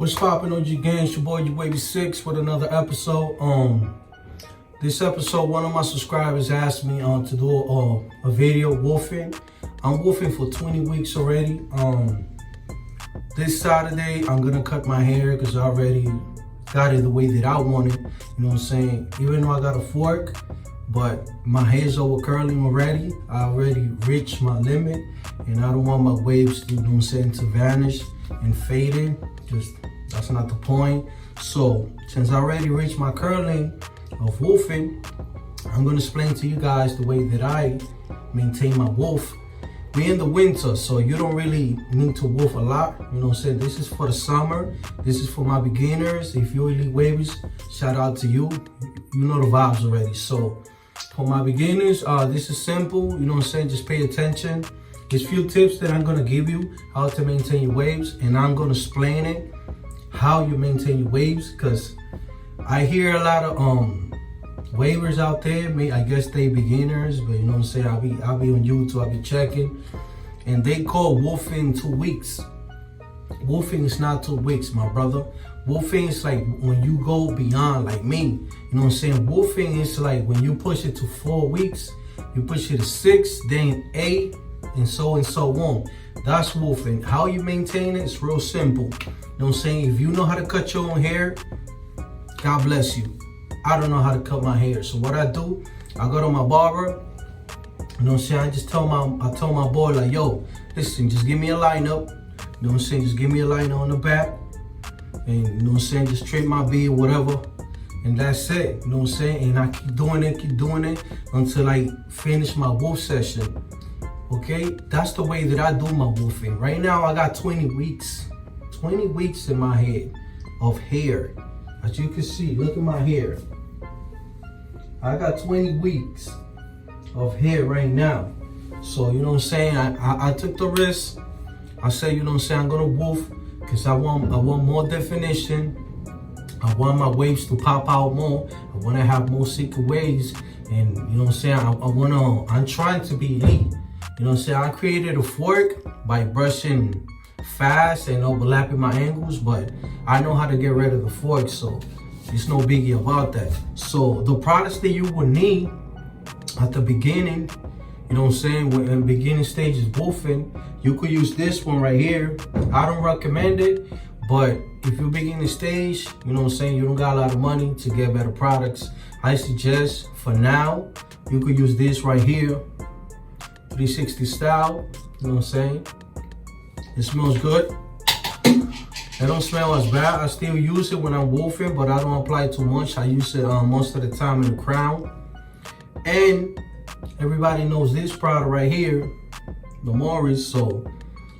What's poppin', OG gang? It's your boy, your Wavy 6 with another episode. This episode, one of my subscribers asked me to do a video wolfing. I'm wolfing for 20 weeks already. This Saturday, I'm gonna cut my hair because I already got it the way that I want it. You know what I'm saying? Even though I got a fork, but my hair's over curling already. I already reached my limit, and I don't want my waves to, you know what I'm saying, to vanish and fade in. Just that's not the point. So since I already reached my curling of wolfing, I'm gonna explain to you guys the way that I maintain my wolf. We're in the winter, so you don't really need to wolf a lot. You know what I'm saying? This is for the summer. This is for my beginners. If you're elite wavies, shout out to you. You know the vibes already. So for my beginners, this is simple. You know what I'm saying? Just pay attention. There's a few tips that I'm gonna give you how to maintain your waves, and I'm gonna explain it how you maintain your waves, because I hear a lot of wavers out there. I guess they beginners, but you know what I'm saying, I'll be on YouTube, I'll be checking, and they call wolfing 2 weeks. Wolfing is not 2 weeks, my brother. Wolfing is like when you go beyond, like me. You know what I'm saying? Wolfing is like when you push it to 4 weeks, you push it to 6, then 8, and so on. That's wolfing. How you maintain it is real simple. You know what I'm saying? If you know how to cut your own hair, God bless you. I don't know how to cut my hair. So what I do, I go to my barber. You know what I'm saying? I just tell my boy, like, yo, listen, just give me a lineup. You know what I'm saying? Just give me a lineup on the back. And you know what I'm saying? Just trim my beard, whatever. And that's it. You know what I'm saying? And I keep doing it until I finish my wolf session. Okay? That's the way that I do my wolfing. Right now, I got 20 weeks. 20 weeks in my head of hair. As you can see, look at my hair. I got 20 weeks of hair right now. So, you know what I'm saying? I took the risk. I said, you know what I'm saying, I'm gonna wolf because I want more definition. I want my waves to pop out more. I want to have more secret waves. And you know what I'm saying? I'm trying to be elite. You know what I'm saying? I created a fork by brushing fast and overlapping my angles, but I know how to get rid of the fork, so it's no biggie about that. So the products that you would need at the beginning, you know what I'm saying, when in beginning stages wolfing, you could use this one right here. I don't recommend it, but if you're beginning stage, you know what I'm saying, you don't got a lot of money to get better products, I suggest for now you could use this right here, 360 style. You know what I'm saying? It smells good. It don't smell as bad. I still use it when I'm wolfing, but I don't apply too much. I use it most of the time in the crown. And everybody knows this product right here, the Morris. So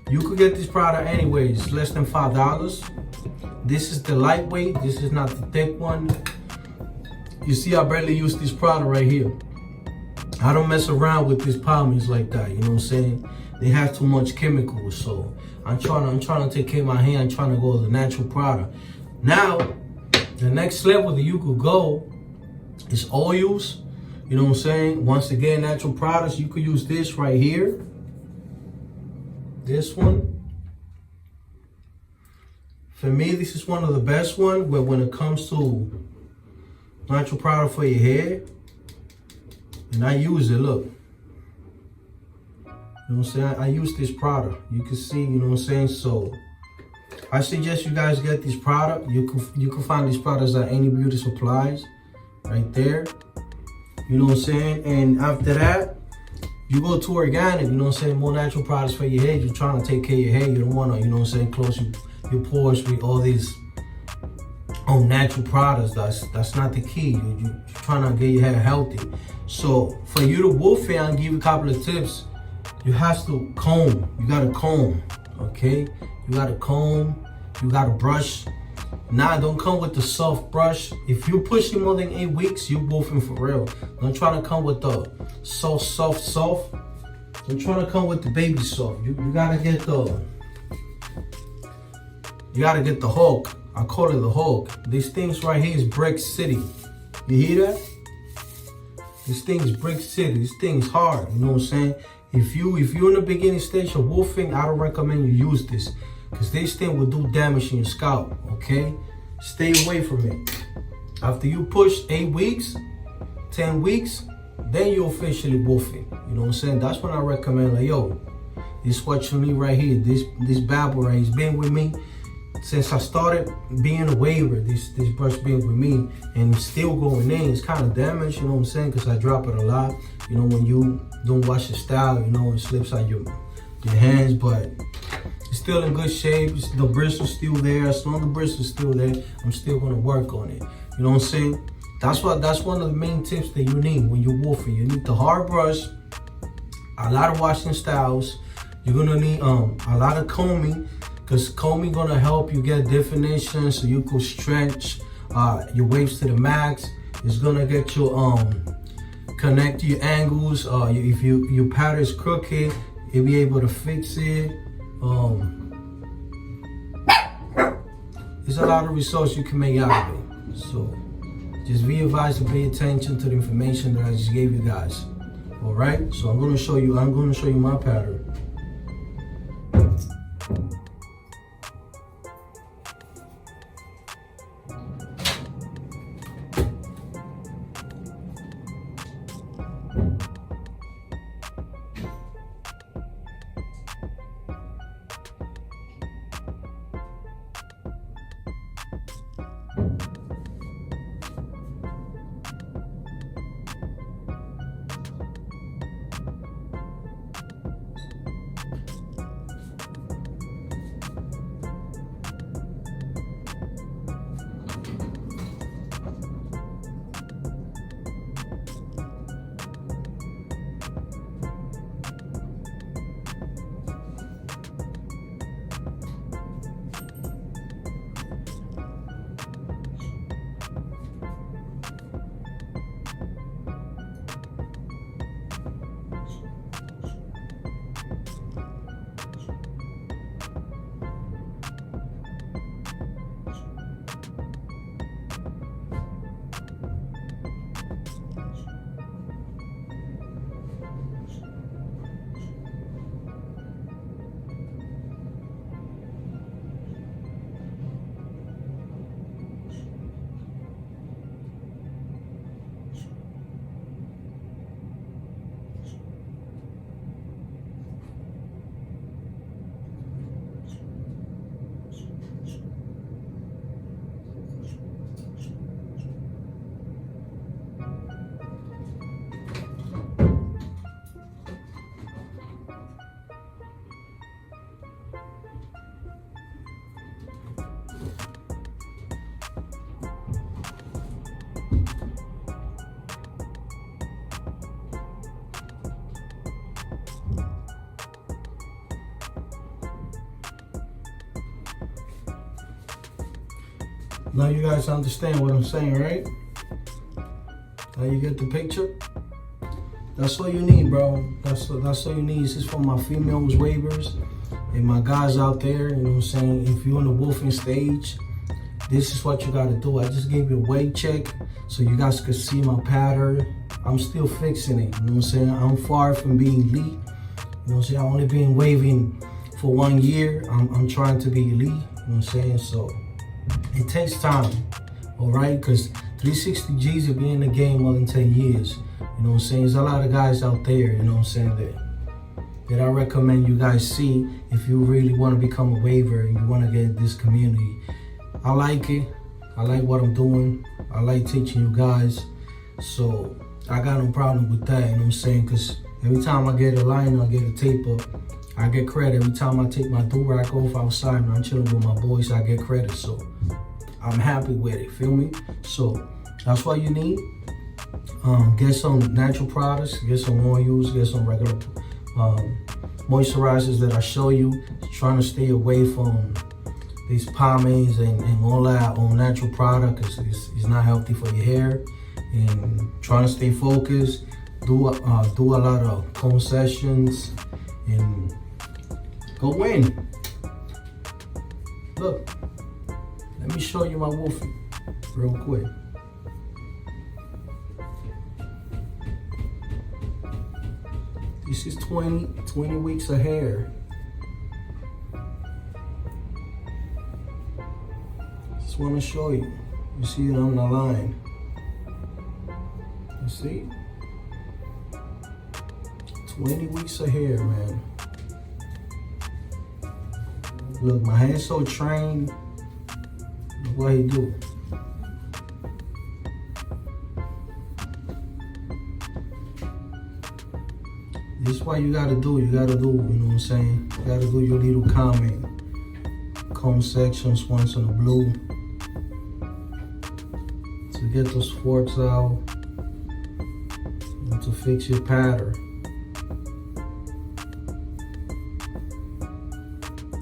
you could get this product anyways, less than $5. This is the lightweight. This is not the thick one. You see, I barely use this product right here. I don't mess around with these pomades like that. You know what I'm saying? They have too much chemicals, so I'm trying to take care of my hair. I'm trying to go with the natural product. Now, the next level that you could go is oils. You know what I'm saying? Once again, natural products. You could use this right here. This one. For me, this is one of the best ones when it comes to natural product for your hair. And I use it, look. You know what I'm saying? I use this product. You can see, you know what I'm saying? So I suggest you guys get this product. You can find these products at any beauty supplies right there. You know what I'm saying? And after that, you go to organic, you know what I'm saying? More natural products for your hair. You're trying to take care of your hair. You don't want to, you know what I'm saying, close your pores with all these natural products. That's not the key. You're trying to get your hair healthy. So for you to wolf it, I'll give you a couple of tips. You have to comb. You gotta comb, okay? You gotta comb. You gotta brush. Nah, don't come with the soft brush. If you're pushing more than 8 weeks, you're wolfing for real. Don't try to come with the soft. Don't try to come with the baby soft. You gotta get the. You gotta get the Hulk. I call it the Hulk. These things right here is Brick City. You hear that? This thing is Brick City. This thing is hard. You know what I'm saying? If you're in the beginning stage of wolfing, I don't recommend you use this. because this thing will do damage in your scalp, okay? Stay away from it. After you push 8 weeks, 10 weeks, then you're officially wolfing. You know what I'm saying? That's when I recommend, like, yo, this is what you need right here. This bad boy right here, he's been with me since I started being a waiver. This brush been with me and it's still going in. It's kind of damaged, you know what I'm saying? Because I drop it a lot. You know, when you don't wash your style, you know, it slips out your hands, but it's still in good shape. The bristle's still there. As long as the bristle's still there, I'm still gonna work on it. You know what I'm saying? That's one of the main tips that you need when you're wolfing. You need the hard brush, a lot of washing styles. You're gonna need a lot of combing, because combing gonna help you get definition so you can stretch your waves to the max. It's gonna get you connect your angles. If your pattern is crooked, you'll be able to fix it. There's a lot of results you can make out of it. So just be advised to pay attention to the information that I just gave you guys. All right. So I'm gonna show you my pattern. Now you guys understand what I'm saying, right? Now you get the picture? That's all you need, bro. That's all you need. This is for my females waivers and my guys out there, you know what I'm saying? If you're in the wolfing stage, this is what you gotta do. I just gave you a weight check so you guys could see my pattern. I'm still fixing it, you know what I'm saying? I'm far from being elite. You know what I'm saying? I've only been waving for 1 year. I'm trying to be elite, you know what I'm saying? So it takes time, all right? Because 360 G's will be in the game more than 10 years. You know what I'm saying? There's a lot of guys out there, you know what I'm saying, that I recommend you guys see if you really want to become a waiver and you want to get this community. I like it. I like what I'm doing. I like teaching you guys. So I got no problem with that, you know what I'm saying? Because every time I get a liner, I get a taper, I get credit. Every time I take my do-rag off outside and I'm chilling with my boys, I get credit. So I'm happy with it, feel me? So that's what you need. Get some natural products, get some oils, get some regular moisturizers that I show you. Trying to stay away from these pomades and all that all natural product, because it's not healthy for your hair. And trying to stay focused, do a lot of comb sessions and go in. Look, let me show you my wolfing real quick. This is 20 weeks of hair. Just want to show you. You see it on the line. You see? 20 weeks of hair, man. Look, my hand's so trained. Look what he do. This is what you gotta do. You know what I'm saying? You gotta do your little comment. Comb sections once in the blue. To get those forks out. And to fix your pattern.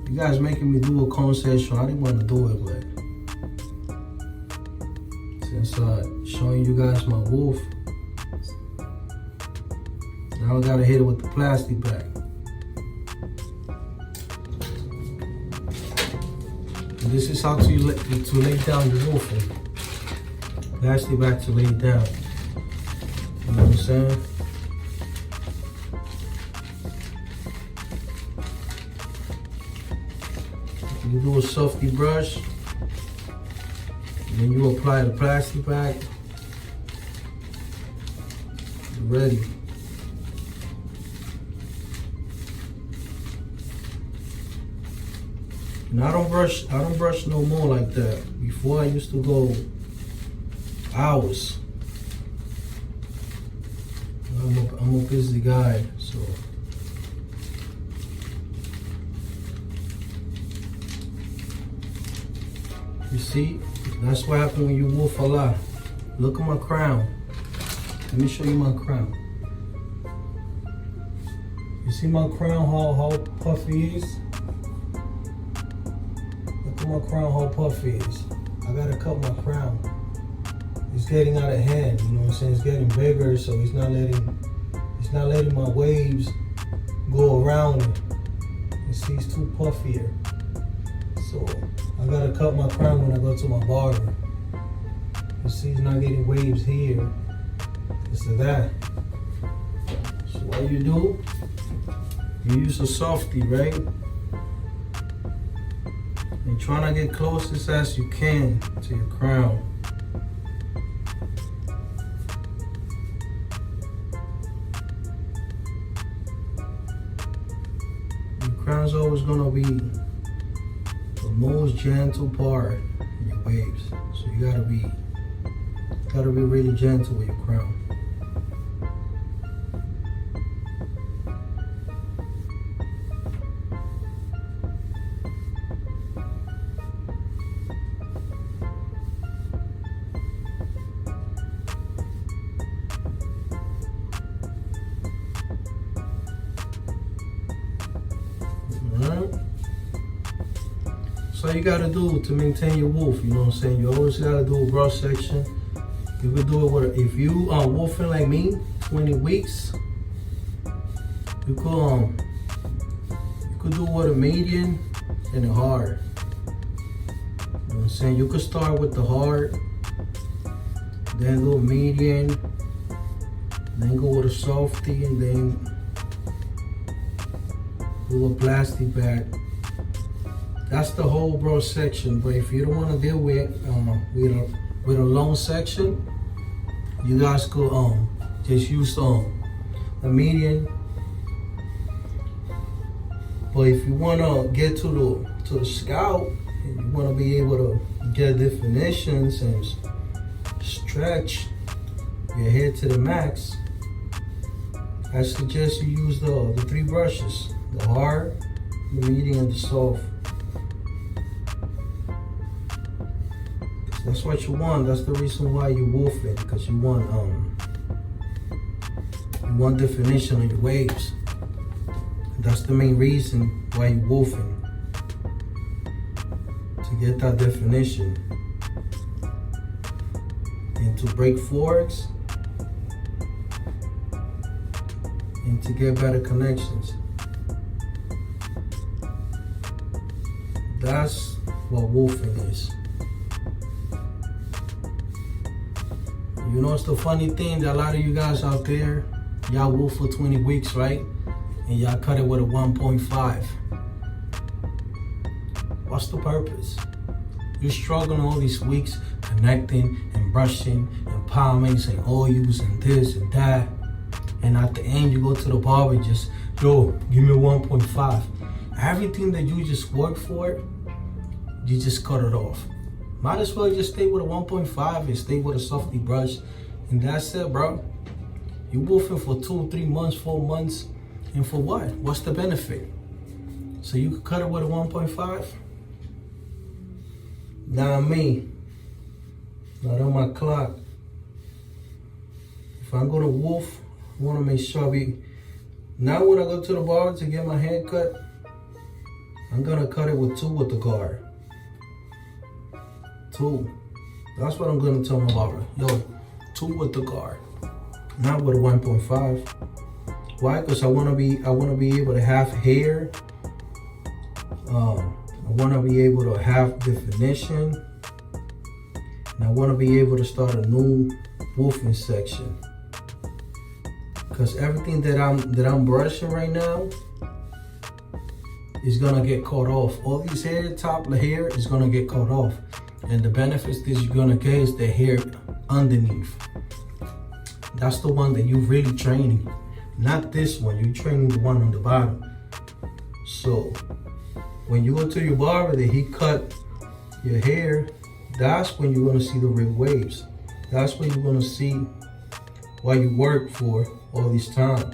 You guys making me do a comb section. I didn't want to do it, but since showing you guys my wolf, now I gotta hit it with the plastic bag. And this is how to lay down your wolfing. Plastic bag to lay it down. You know what I'm saying? You do a softy brush, and then you apply the plastic bag. You're ready. And I don't brush no more like that. Before I used to go hours. I'm a busy guy, so. You see, that's what happens when you wolf a lot. Look at my crown. Let me show you my crown. You see my crown, how puffy it is? Look at my crown, how puffy it is. I gotta cut my crown. It's getting out of hand, you know what I'm saying? It's getting bigger, so it's not letting my waves go around it. You see, it's too puffier. So I gotta cut my crown when I go to my barber. You see, it's not getting waves here. It's to that. So what you do, you use a softy, right? And try to get closest as you can to your crown. Your crown's always gonna be the most gentle part in your waves. So you gotta be really gentle with your crown. Alright? So you gotta do to maintain your wolf, you know what I'm saying? You always gotta do a brush section. You could do it with, if you are wolfing like me, 20 weeks, you could do it with a medium and a hard. You know what I'm saying? You could start with the hard, then go medium, then go with a softy, and then do a plastic bag. That's the whole brush section. But if you don't want to deal with a long section, you guys could just use a medium. But if you want to get to the scalp, and you want to be able to get definitions and stretch your hair to the max, I suggest you use the three brushes: the hard, the medium, and the soft. That's what you want. That's the reason why you wolf it, because you want definition in your waves. That's the main reason why you wolfing, to get that definition and to break forks and to get better connections. That's what wolfing is. You know, it's the funny thing that a lot of you guys out there, y'all wolf for 20 weeks, right? And y'all cut it with a 1.5. What's the purpose? You're struggling all these weeks connecting and brushing and pomades and oils and this and that. And at the end, you go to the barber and just, yo, give me 1.5. Everything that you just worked for, you just cut it off. Might as well just stay with a 1.5 and stay with a softy brush. And that's it, bro. You wolfing for 2, 3 months, 4 months. And for what? What's the benefit? So you could cut it with a 1.5? Not me. Not on my clock. If I'm gonna wolf, I wanna make sure now when I go to the barber to get my hair cut, I'm gonna cut it with 2 with the guard. 2. That's what I'm gonna tell my barber. Yo, 2 with the guard. Not with a 1.5. Why? Because I wanna be able to have hair. I wanna be able to have definition. And I wanna be able to start a new wolfing section. Because everything that I'm brushing right now is gonna get cut off. All these hair, top of the hair is gonna get cut off. And the benefits that you're gonna get is the hair underneath. That's the one that you're really training. Not this one, you're training the one on the bottom. So when you go to your barber that he cut your hair, that's when you're gonna see the real waves. That's when you're gonna see what you worked for all this time.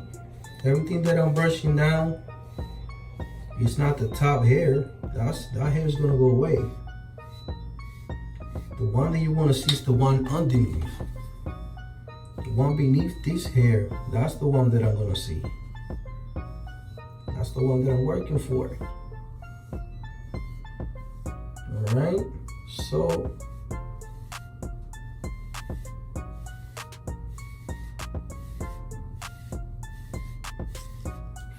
Everything that I'm brushing now, it's not the top hair. That hair is gonna go away. The one that you wanna see is the one underneath. The one beneath this hair, that's the one that I'm gonna see. That's the one that I'm working for. All right, so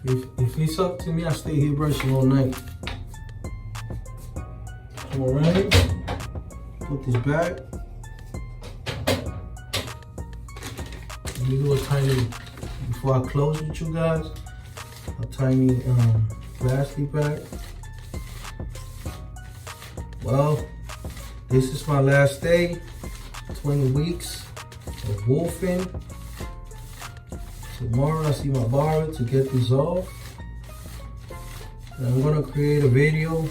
if it's up to me, I stay here brushing all night. All right, put this back. Let me do a tiny, before I close with you guys, a tiny plastic bag. Well, this is my last day, 20 weeks of wolfing. Tomorrow I see my barber to get this off. And I'm gonna create a video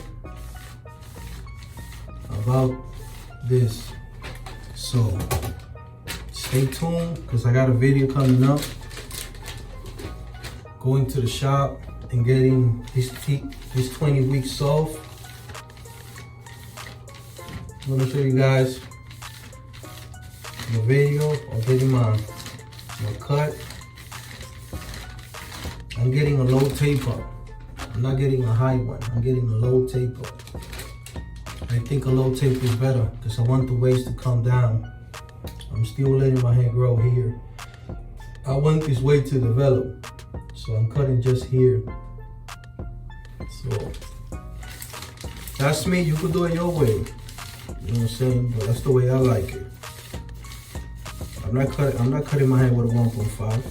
about this. So stay tuned, because I got a video coming up. Going to the shop and getting this 20 weeks off. I'm gonna show you guys the video of getting my cut. I'm getting a low taper. I'm not getting a high one. I'm getting a low taper. I think a low taper is better because I want the waves to come down. I'm still letting my hair grow here. I want this wave to develop. So I'm cutting just here. So that's me. You could do it your way. You know what I'm saying? But that's the way I like it. I'm not cutting my hair with a 1.5.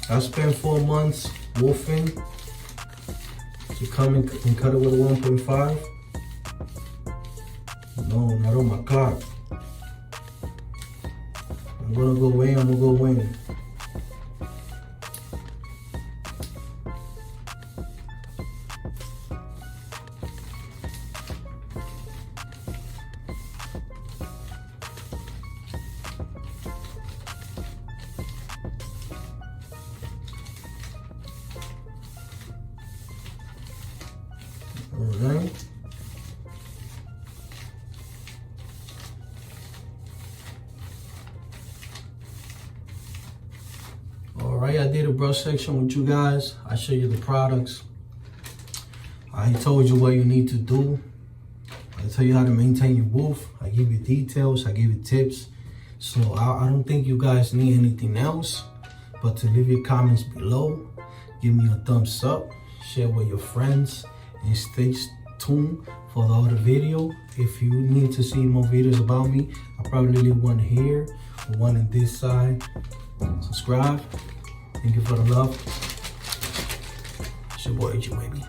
I spent 4 months wolfing to come and cut it with a 1.5. No, not on my clock. I'm gonna go in, I'm gonna go in. Alright. Alright, I did a brush section with you guys. I show you the products. I told you what you need to do. I tell you how to maintain your wolf. I give you details, I give you tips. So I don't think you guys need anything else but to leave your comments below. Give me a thumbs up, share with your friends, and stay tuned for the other video. If you need to see more videos about me, I'll probably leave one here, one on this side. Subscribe. Thank you for the love. It's your boy AJ, baby.